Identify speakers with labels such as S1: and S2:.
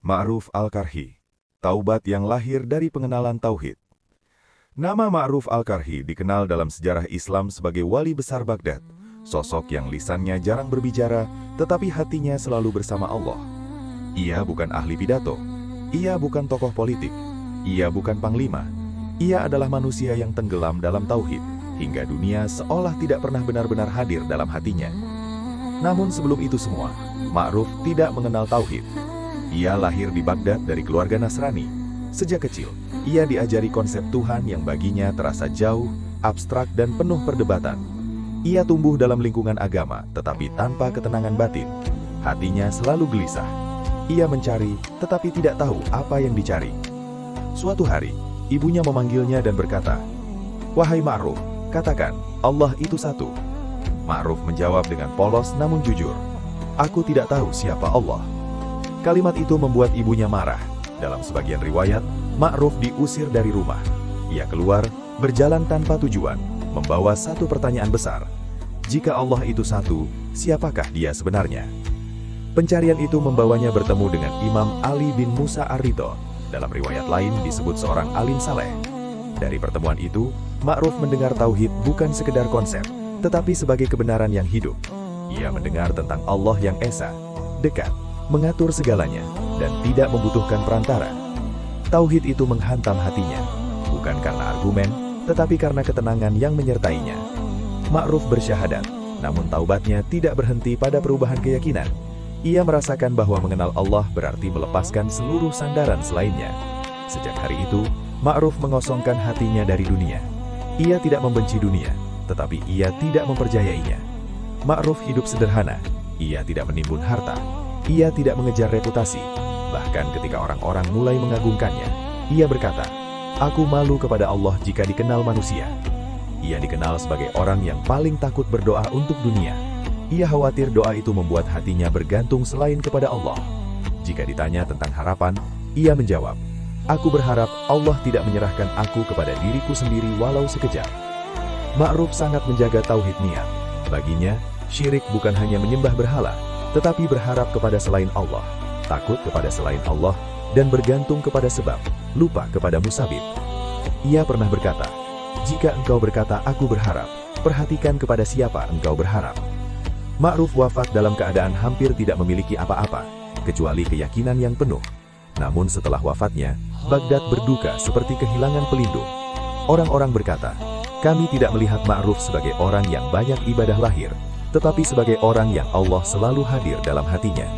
S1: Ma'ruf Al-Karhi, taubat yang lahir dari pengenalan tauhid. Nama Ma'ruf Al-Karhi dikenal dalam sejarah Islam sebagai wali besar Baghdad, sosok yang lisannya jarang berbicara, tetapi hatinya selalu bersama Allah. Ia bukan ahli pidato, ia bukan tokoh politik, ia bukan panglima. Ia adalah manusia yang tenggelam dalam tauhid, hingga dunia seolah tidak pernah benar-benar hadir dalam hatinya. Namun sebelum itu semua, Ma'ruf tidak mengenal tauhid. Ia lahir di Baghdad dari keluarga Nasrani. Sejak kecil, ia diajari konsep Tuhan yang baginya terasa jauh, abstrak, dan penuh perdebatan. Ia tumbuh dalam lingkungan agama, tetapi tanpa ketenangan batin. Hatinya selalu gelisah. Ia mencari, tetapi tidak tahu apa yang dicari. Suatu hari, ibunya memanggilnya dan berkata, "Wahai Ma'ruf, katakan, Allah itu satu." Ma'ruf menjawab dengan polos namun jujur, "Aku tidak tahu siapa Allah." Kalimat itu membuat ibunya marah. Dalam sebagian riwayat, Ma'ruf diusir dari rumah. Ia keluar, berjalan tanpa tujuan, membawa satu pertanyaan besar. Jika Allah itu satu, siapakah dia sebenarnya? Pencarian itu membawanya bertemu dengan Imam Ali bin Musa Ar-Ridho. Dalam riwayat lain disebut seorang alim saleh. Dari pertemuan itu, Ma'ruf mendengar tauhid bukan sekedar konsep, tetapi sebagai kebenaran yang hidup. Ia mendengar tentang Allah yang esa, dekat, mengatur segalanya, dan tidak membutuhkan perantara. Tauhid itu menghantam hatinya, bukan karena argumen, tetapi karena ketenangan yang menyertainya. Ma'ruf bersyahadat, namun taubatnya tidak berhenti pada perubahan keyakinan. Ia merasakan bahwa mengenal Allah berarti melepaskan seluruh sandaran selainnya. Sejak hari itu, Ma'ruf mengosongkan hatinya dari dunia. Ia tidak membenci dunia, tetapi ia tidak mempercayainya. Ma'ruf hidup sederhana, ia tidak menimbun harta. Ia tidak mengejar reputasi. Bahkan ketika orang-orang mulai mengagungkannya, ia berkata, "Aku malu kepada Allah jika dikenal manusia." Ia dikenal sebagai orang yang paling takut berdoa untuk dunia. Ia khawatir doa itu membuat hatinya bergantung selain kepada Allah. Jika ditanya tentang harapan, ia menjawab, "Aku berharap Allah tidak menyerahkan aku kepada diriku sendiri walau sekejap." Ma'ruf sangat menjaga tauhid niat. Baginya, syirik bukan hanya menyembah berhala, tetapi berharap kepada selain Allah, takut kepada selain Allah, dan bergantung kepada sebab, lupa kepada musabib. Ia pernah berkata, "Jika engkau berkata aku berharap, perhatikan kepada siapa engkau berharap." Ma'ruf wafat dalam keadaan hampir tidak memiliki apa-apa, kecuali keyakinan yang penuh. Namun setelah wafatnya, Baghdad berduka seperti kehilangan pelindung. Orang-orang berkata, "Kami tidak melihat Ma'ruf sebagai orang yang banyak ibadah lahir, tetapi sebagai orang yang Allah selalu hadir dalam hatinya."